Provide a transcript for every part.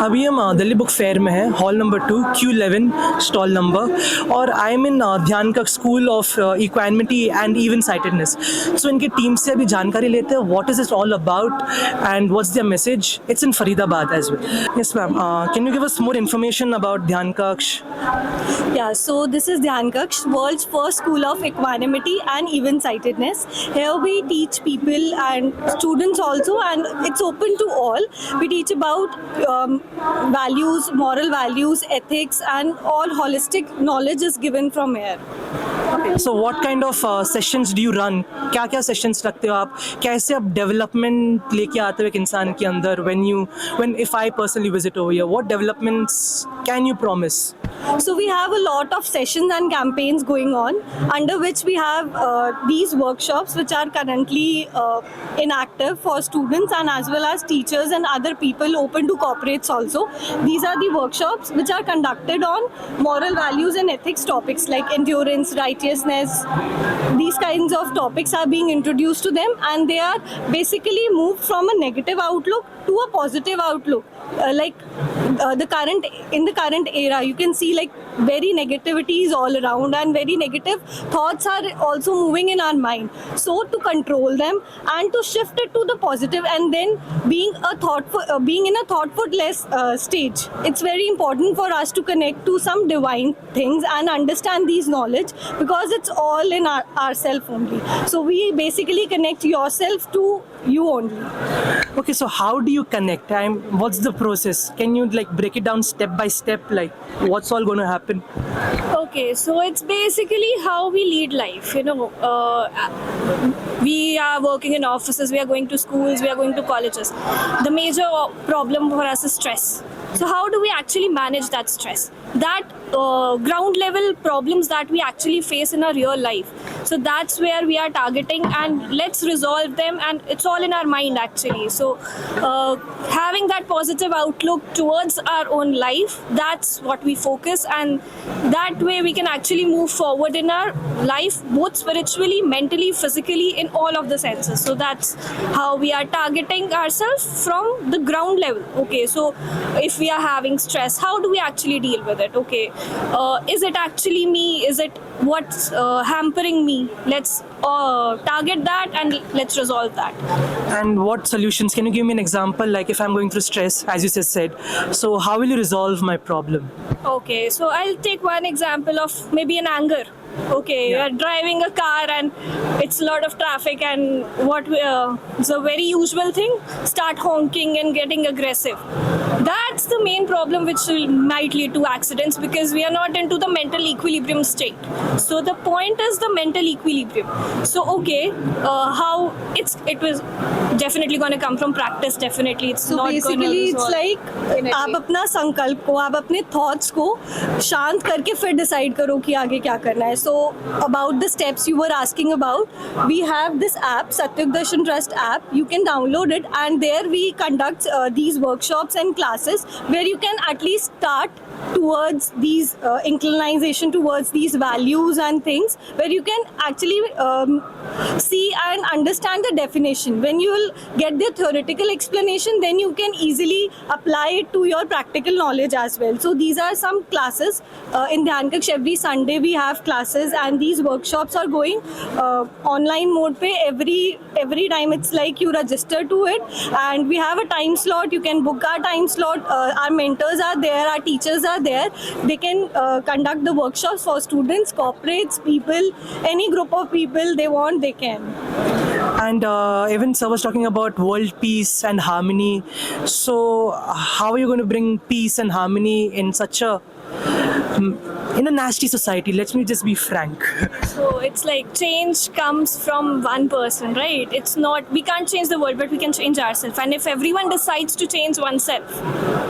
अभी हम Delhi book fair में हैं, hall number 2 Q11 stall number, और I am in Dhyan Kaksh school of equanimity and even sightedness. So इनकी टीम से अभी जानकारी लेते हैं what is it all about and what's their message. It's in Faridabad as well. Yes ma'am, can you give us more information about Dhyan Kaksh? Yeah, so this is Dhyan Kaksh, world's first school of equanimity and even-sightedness. Here we teach people and students also, and it's open to all. We teach about values, moral values, ethics, and all holistic knowledge is given from here. So what kind of sessions do you run? क्या क्या sessions रखते हो आप? कैसे आप development लेके आते हो एक इंसान के अंदर? when if I personally visit over here, what developments can you promise? So we have a lot of sessions and campaigns going on, under which we have these workshops which are currently inactive for students and as well as teachers and other people, open to corporates also. These are the workshops which are conducted on moral values and ethics topics like endurance, righteousness. These kinds of topics are being introduced to them, and they are basically moved from a negative outlook to a positive outlook. In the current era, you can see like very negativity is all around, and very negative thoughts are also moving in our mind. So to control them and to shift it to the positive, and then being in a thoughtful stage, it's very important for us to connect to some divine things and understand these knowledge, because it's all in ourself only. So we basically connect yourself to you only. Okay, so how do you connect? What's the process? Can you like break it down step by step, like what's all going to happen? Okay, so it's basically how we lead life. We are working in offices, we are going to schools, we are going to colleges. The major problem for us is stress. So how do we actually manage that stress? That ground level problems that we actually face in our real life. So that's where we are targeting, and let's resolve them, and it's all in our mind actually. So having that positive outlook towards our own life, that's what we focus, and that way we can actually move forward in our life, both spiritually, mentally, physically, in all of the senses. So that's how we are targeting ourselves from the ground level. Okay, so if we are having stress, how do we actually deal with it? Okay, is it actually me? Is it what's hampering me? Let's target that and let's resolve that. And what solutions? Can you give me an example? Like if I'm going through stress, as you just said, so how will you resolve my problem? Okay, so I'll take one example of maybe an anger. Okay, Yeah. you're driving a car and it's a lot of traffic, and it's a very usual thing, start honking and getting aggressive. That's the main problem which might lead to accidents, because we are not into the mental equilibrium state. So the point is the mental equilibrium. So okay, how it was definitely going to come from practice. Definitely it's So not basically it's gonna like आप अपना संकल्प को, आप अपने thoughts को शांत करके फिर डिसाइड करो कि आगे क्या करना है. So about the steps you were asking about, we have this app, Satyug Darshan Trust app. You can download it, and there we conduct these workshops and classes where you can at least start towards these inclination towards these values and things, where you can actually see and understand the definition. When you will get the theoretical explanation, then you can easily apply it to your practical knowledge as well. So these are some classes in Dhyan Kaksh. Every Sunday we have classes, and these workshops are going online mode pe. Every time it's like you register to it, and we have a time slot. You can book our time slot. Our mentors are there, our teachers are there. They can conduct the workshops for students, corporates, people, any group of people they want, they can. And even sir was talking about world peace and harmony. So how are you going to bring peace and harmony in such a in a nasty society? Let me just be frank. So it's like change comes from one person, right? It's not, we can't change the world, but we can change ourselves. And if everyone decides to change oneself,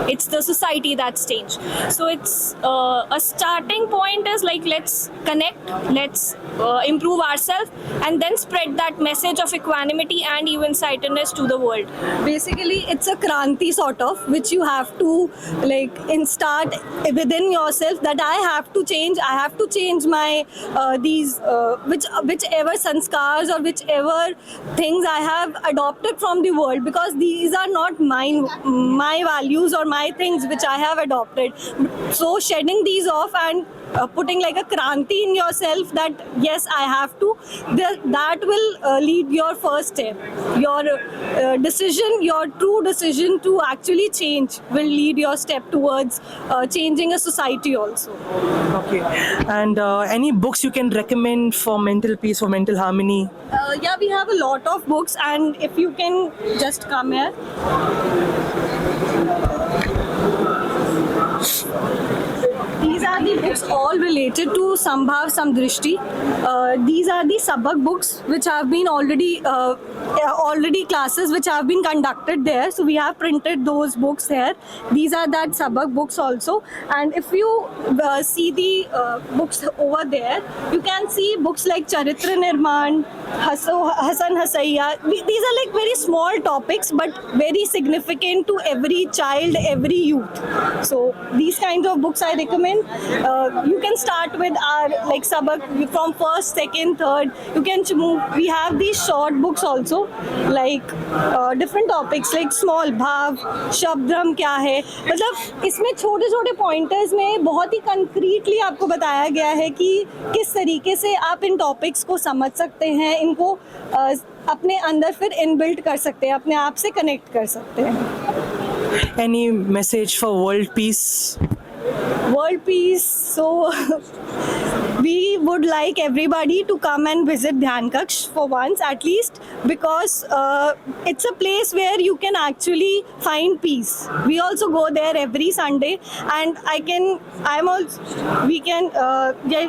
it's the society that's changed. So it's a starting point is like, let's connect, let's improve ourselves, and then spread that message of equanimity and even-sightedness to the world. Basically it's a kranti sort of, which you have to like start within yourself, that that I have to change. I have to change my whichever sanskars or whichever things I have adopted from the world, because these are not my values or my things which I have adopted. So shedding these off and putting like a kranti in yourself that yes, I have to, that will lead your first step. Your decision, your true decision to actually change will lead your step towards changing a society also. Okay. And any books you can recommend for mental peace, for mental harmony? Yeah, we have a lot of books, and if you can just come here. These are the books all related to Sambhav Samdrishti. These are the Sabak books which have been already classes which have been conducted there. So we have printed those books here. These are that Sabak books also. And if you see the books over there, you can see books like Charitra Nirman, Hasan Hasaiya. These are like very small topics but very significant to every child, every youth. So these kinds of books I recommend. You can start with our like Sabak from first, second, third. You can move. We have these short books also, like different topics like small भाव, शब्दम क्या है, मतलब इसमें छोटे छोटे pointers में बहुत ही concretely आपको बताया गया है कि किस तरीके से आप इन टॉपिक्स को समझ सकते हैं, इनको अपने अंदर फिर इनबिल्ट कर सकते हैं, अपने आप से कनेक्ट कर सकते हैं. Any message for world peace? World peace. So we would like everybody to come and visit Dhyan Kaksh for once at least, because it's a place where you can actually find peace. We also go there every Sunday, and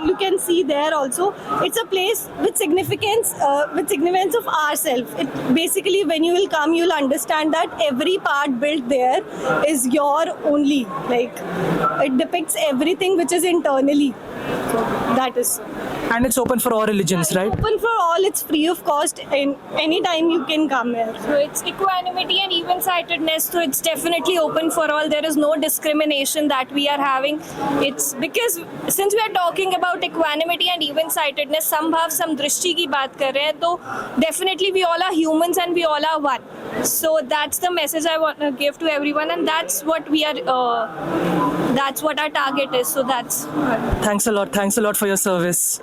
you can see there also. It's a place with significance of ourselves. It basically, when you will come, you'll understand that every part built there is your only. Like it depicts everything which is internally. So that is. And it's open for all religions, It's right? open for all. It's free of cost. And anytime you can come here. So it's equanimity and even-sightedness, so it's definitely open for all. There is no discrimination that we are having. It's because since we are talking about equanimity and even-sightedness, Sambhav Samdrishti की बात कर रहे हैं, तो definitely we all are humans and we all are one. So that's the message I want to give to everyone, and that's what we are. That's what our target is. So that's. Thanks a lot. Thanks a lot for your service.